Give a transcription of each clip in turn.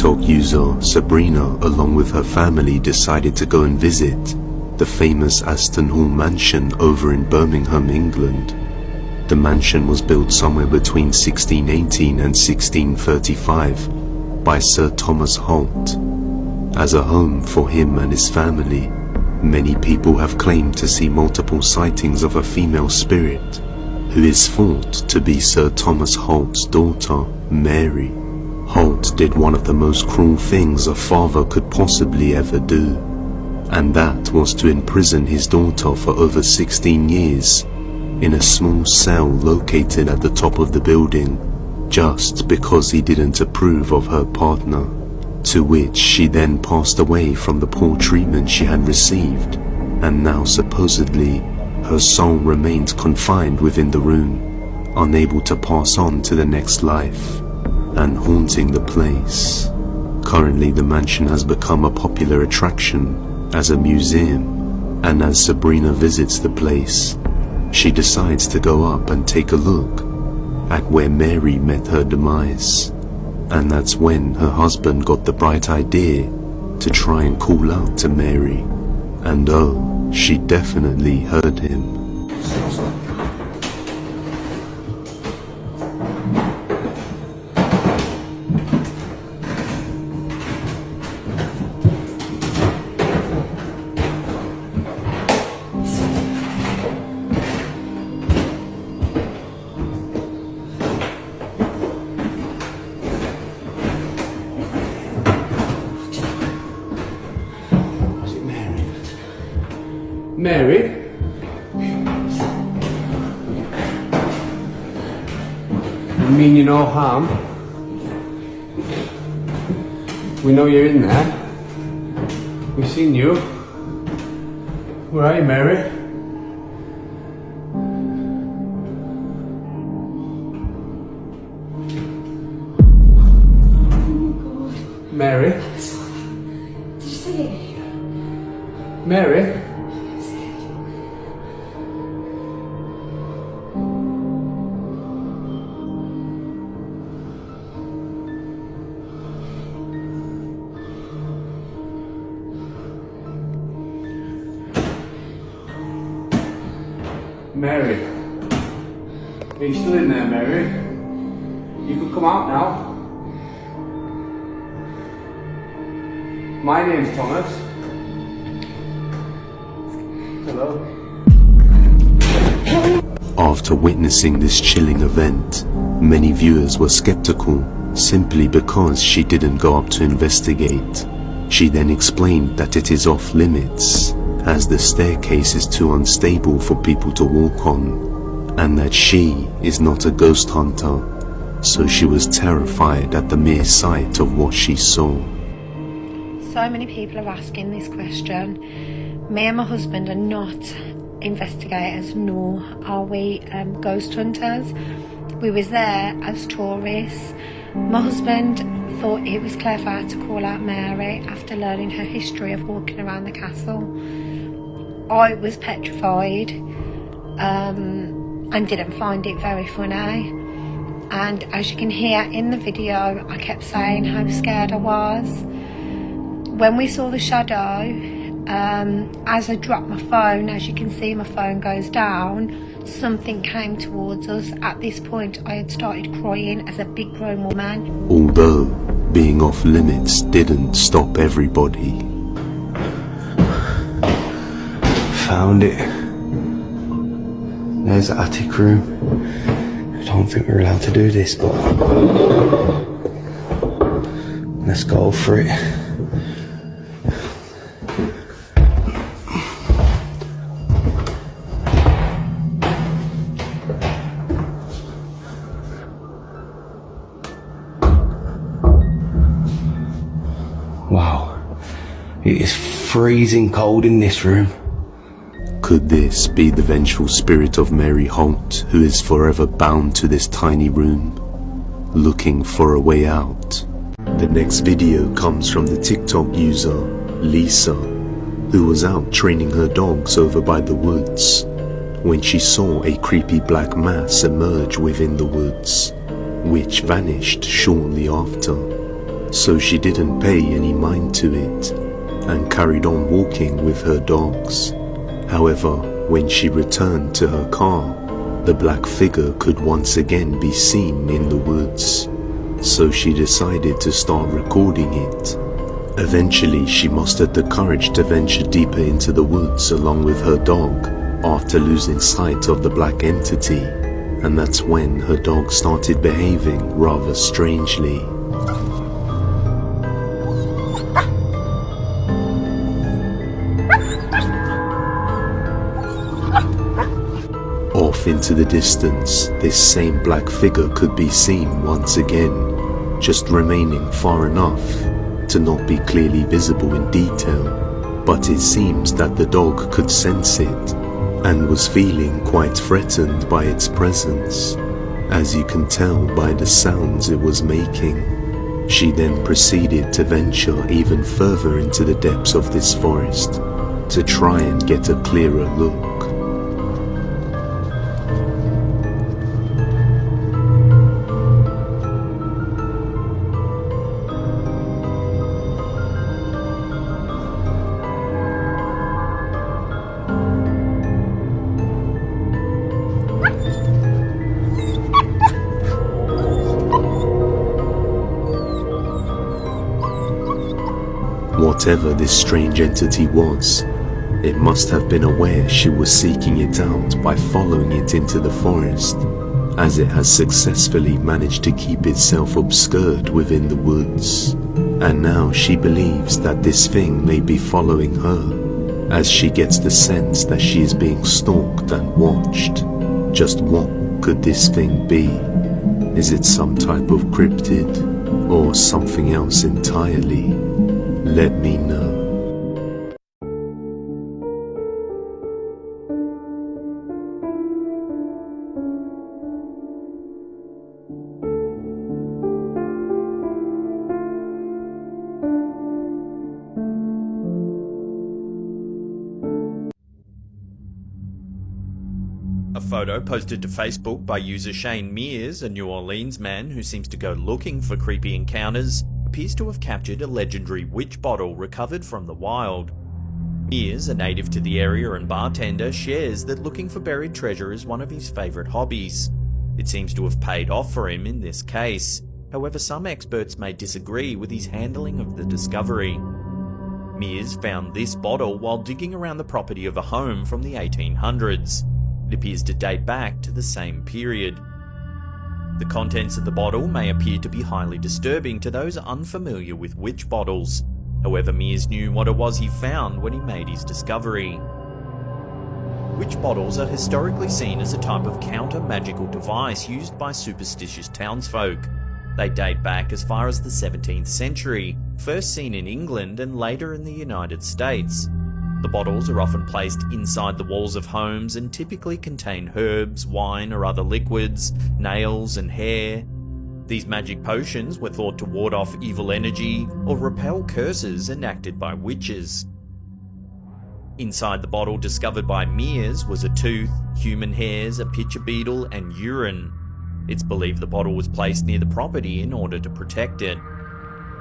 TikTok user Sabrina, along with her family, decided to go and visit the famous Aston Hall mansion over in Birmingham, England. The mansion was built somewhere between 1618 and 1635 by Sir Thomas Holt as a home for him and his family. Many people have claimed to see multiple sightings of a female spirit who is thought to be Sir Thomas Holt's daughter, Mary. Holt did one of the most cruel things a father could possibly ever do, and that was to imprison his daughter for over 16 years in a small cell located at the top of the building, just because he didn't approve of her partner, to which she then passed away from the poor treatment she had received, and now supposedly her soul remains confined within the room, unable to pass on to the next life, and haunting the place. Currently the mansion has become a popular attraction as a museum, and as Sabrina visits the place, she decides to go up and take a look at where Mary met her demise. And that's when her husband got the bright idea to try and call out to Mary, and oh, she definitely heard him. Mary? You mean you no harm? We know you're in there. We've seen you. Where are you, Mary? Mary? Did you see it? Mary? Mary? Are you still in there, Mary? You can come out now. My name's Thomas. Hello. After witnessing this chilling event, many viewers were skeptical simply because she didn't go up to investigate. She then explained that it is off limits, as the staircase is too unstable for people to walk on, and that she is not a ghost hunter, so she was terrified at the mere sight of what she saw. So many people are asking this question. Me and my husband are not investigators, nor are we ghost hunters. We was there as tourists. My husband thought it was clever to call out Mary after learning her history of walking around the castle. I was petrified and didn't find it very funny, and as you can hear in the video, I kept saying how scared I was. When we saw the shadow, as I dropped my phone, as you can see my phone goes down, something came towards us. At this point I had started crying as a big grown woman. Although being off limits didn't stop everybody. Found it. There's the attic room. I don't think we're allowed to do this, but let's go for it. Wow, it is freezing cold in this room. Could this be the vengeful spirit of Mary Holt, who is forever bound to this tiny room, looking for a way out? The next video comes from the TikTok user Lisa, who was out training her dogs over by the woods when she saw a creepy black mass emerge within the woods, which vanished shortly after. so she didn't pay any mind to it and carried on walking with her dogs. However, when she returned to her car, the black figure could once again be seen in the woods, so she decided to start recording it. Eventually, she mustered the courage to venture deeper into the woods along with her dog after losing sight of the black entity, and that's when her dog started behaving rather strangely. Off into the distance, this same black figure could be seen once again, just remaining far enough to not be clearly visible in detail, but it seems that the dog could sense it and was feeling quite threatened by its presence, as you can tell by the sounds it was making. She then proceeded to venture even further into the depths of this forest to try and get a clearer look. Whatever this strange entity was, it must have been aware she was seeking it out by following it into the forest, as it has successfully managed to keep itself obscured within the woods. And now she believes that this thing may be following her, as she gets the sense that she is being stalked and watched. Just what could this thing be? Is it some type of cryptid, or something else entirely? Let me know. A photo posted to Facebook by user Shane Mears, a New Orleans man who seems to go looking for creepy encounters, appears to have captured a legendary witch bottle recovered from the wild. Mears, a native to the area and bartender, shares that looking for buried treasure is one of his favourite hobbies. It seems to have paid off for him in this case. However, some experts may disagree with his handling of the discovery. Mears found this bottle while digging around the property of a home from the 1800s. It appears to date back to the same period. The contents of the bottle may appear to be highly disturbing to those unfamiliar with witch bottles. However, Mears knew what it was he found when he made his discovery. Witch bottles are historically seen as a type of counter-magical device used by superstitious townsfolk. They date back as far as the 17th century, first seen in England and later in the United States. The bottles are often placed inside the walls of homes and typically contain herbs, wine or other liquids, nails and hair. These magic potions were thought to ward off evil energy or repel curses enacted by witches. Inside the bottle discovered by Mears was a tooth, human hairs, a pitcher beetle and urine. It's believed the bottle was placed near the property in order to protect it.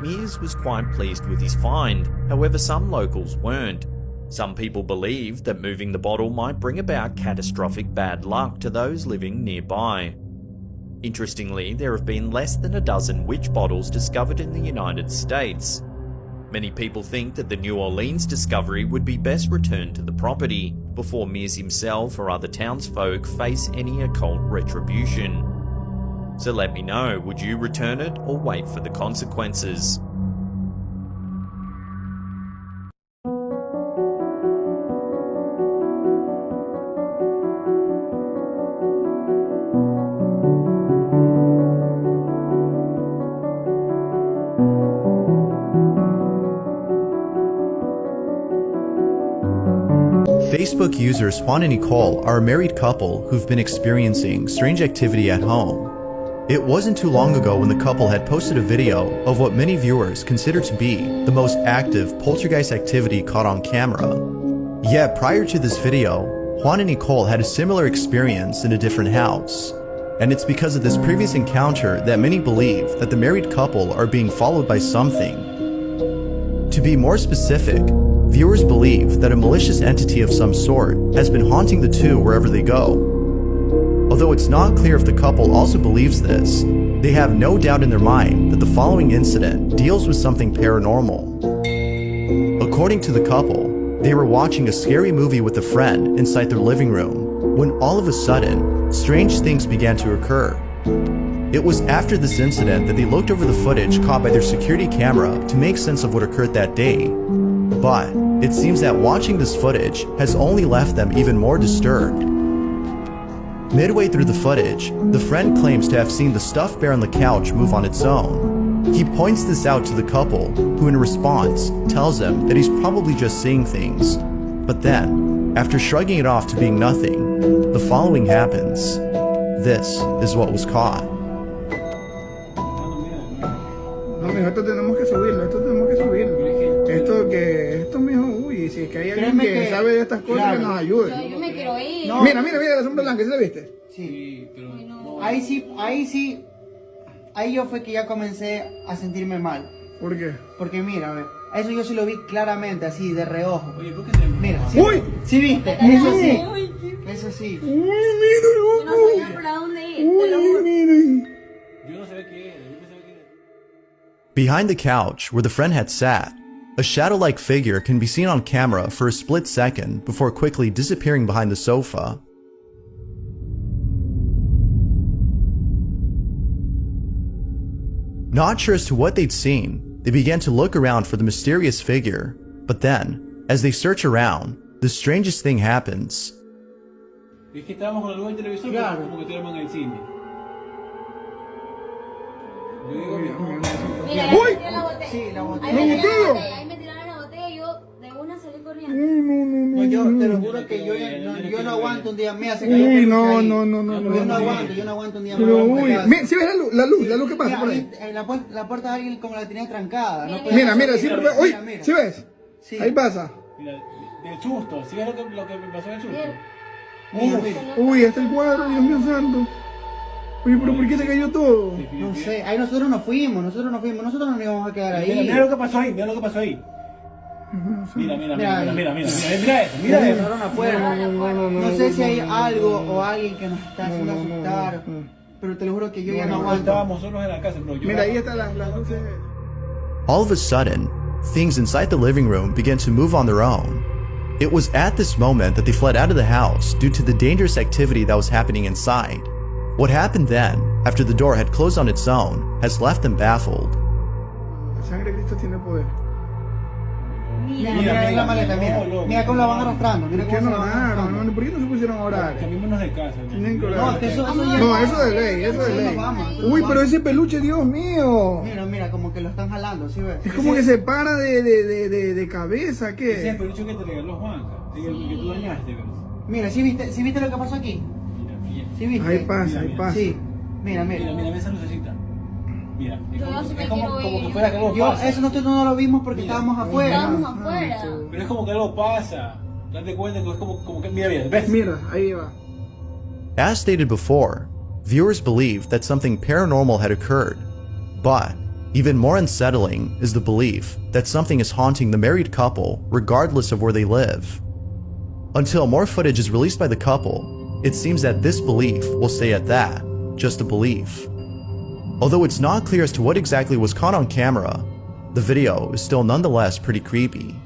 Mears was quite pleased with his find, however some locals weren't. Some people believed that moving the bottle might bring about catastrophic bad luck to those living nearby. Interestingly, there have been less than a dozen witch bottles discovered in the United States. Many people think that the New Orleans discovery would be best returned to the property before Mears himself or other townsfolk face any occult retribution. So let me know, would you return it or wait for the consequences? Facebook users Juan and Nicole are a married couple who've been experiencing strange activity at home. It wasn't too long ago when the couple had posted a video of what many viewers consider to be the most active poltergeist activity caught on camera. Yet prior to this video, Juan and Nicole had a similar experience in a different house. And it's because of this previous encounter that many believe that the married couple are being followed by something. To be more specific, viewers believe that a malicious entity of some sort has been haunting the two wherever they go. Although it's not clear if the couple also believes this, they have no doubt in their mind that the following incident deals with something paranormal. According to the couple, they were watching a scary movie with a friend inside their living room when all of a sudden, strange things began to occur. It was after this incident that they looked over the footage caught by their security camera to make sense of what occurred that day. But it seems that watching this footage has only left them even more disturbed. Midway through the footage, the friend claims to have seen the stuffed bear on the couch move on its own. He points this out to the couple, who in response tells him that he's probably just seeing things. But then, after shrugging it off to being nothing, the following happens. This is what was caught. No, mijo, esto tenemos que subirlo. Esto, mijo, uy, si es que hay alguien que sabe de estas cosas, que nos ayude. Yo me quiero ir. No. Mira, la sombra blanca, ¿sí la viste? Sí, pero ahí sí, ahí yo fue que ya comencé a sentirme mal. ¿Por qué? Porque mira, a ver, eso yo sí lo vi claramente, así, de reojo. Oye, ¿por qué se me... Mira, sí, ¡Uy! Sí viste, eso sí. Uy, mira, Yo no sabía para dónde ir, te lo juro. Yo no sabía qué era, yo pensaba que era... Behind the couch where the friend had sat, a shadow-like figure can be seen on camera for a split second before quickly disappearing behind the sofa. Not sure as to what they'd seen, they began to look around for the mysterious figure, but then, as they search around, the strangest thing happens. Es que estábamos con la luz del televisor, Claro. como que estuviéramos en el cine. Yo digo, Mira, ¡Uy! ahí me tiraron la botella. Sí, la botella. Ahí me tiraron la botella y yo de una salí corriendo. No, yo te lo juro que yo no aguanto un día. Mira, se cayó Uy, peluche no. ahí. Yo no aguanto un día más. Pero, uy, mira, ¿sí ves la luz que pasa Mira, por ahí? la puerta de alguien como la tenía trancada. No Mira, sí, pero, uy, mira. ¿sí ves? Sí. Ahí pasa. mira, del susto, ¿sí ves lo que me pasó del susto? Mira, mira. Uy, hasta el cuadro, Dios mío santo. Oye, pero ¿por qué se cayó todo? No sé, ahí nosotros nos fuimos, nosotros no nos íbamos a quedar ahí. Mira lo que pasó ahí, mira lo que pasó ahí. Mira eso. Cerraron la puerta. No sé si hay algo o alguien que nos está haciendo asustar, pero te lo juro que yo ya no aguanto. Estábamos solos en la casa, pero yo... Mira, ahí están las luces. All of a sudden, things inside the living room began to move on their own. It was at this moment that they fled out of the house due to the dangerous activity that was happening inside. What happened then, after the door had closed on its own, has left them baffled. La sangre de Cristo tiene poder. Mira la maleta, mira cómo la van arrastrando. Mira ¿Qué cómo se no la van oraron, arrastrando. hermano? ¿Por qué no se pusieron a orar? Cambiémonos de casa. Tienen que No, orar. es que eso ya No, eso de ley, eso de ley. Uy, pero ese peluche, Dios mío. Mira, como que lo están jalando, ¿sí ves? Es como que se para de cabeza, Ese es el ¿qué? peluche que te regaló Juanca, el que tú dañaste, ¿ves? Mira, ¿sí viste lo que pasó aquí? Mira. ¿Sí viste? Ahí pasa. Sí, mira. Mira esa lucecita. Mira, Yo sí me es como quiero que ir. fuera que algo Yo, pasa. eso nosotros no lo vimos porque estábamos afuera. Estábamos afuera. Pero es como que algo pasa. Date cuenta que es como que... Mira, ¿ves? Mira, ahí va. As stated before, viewers believe that something paranormal had occurred. But, even more unsettling is the belief that something is haunting the married couple regardless of where they live. Until more footage is released by the couple, it seems that this belief will stay at that, just a belief. Although it's not clear as to what exactly was caught on camera, the video is still nonetheless pretty creepy.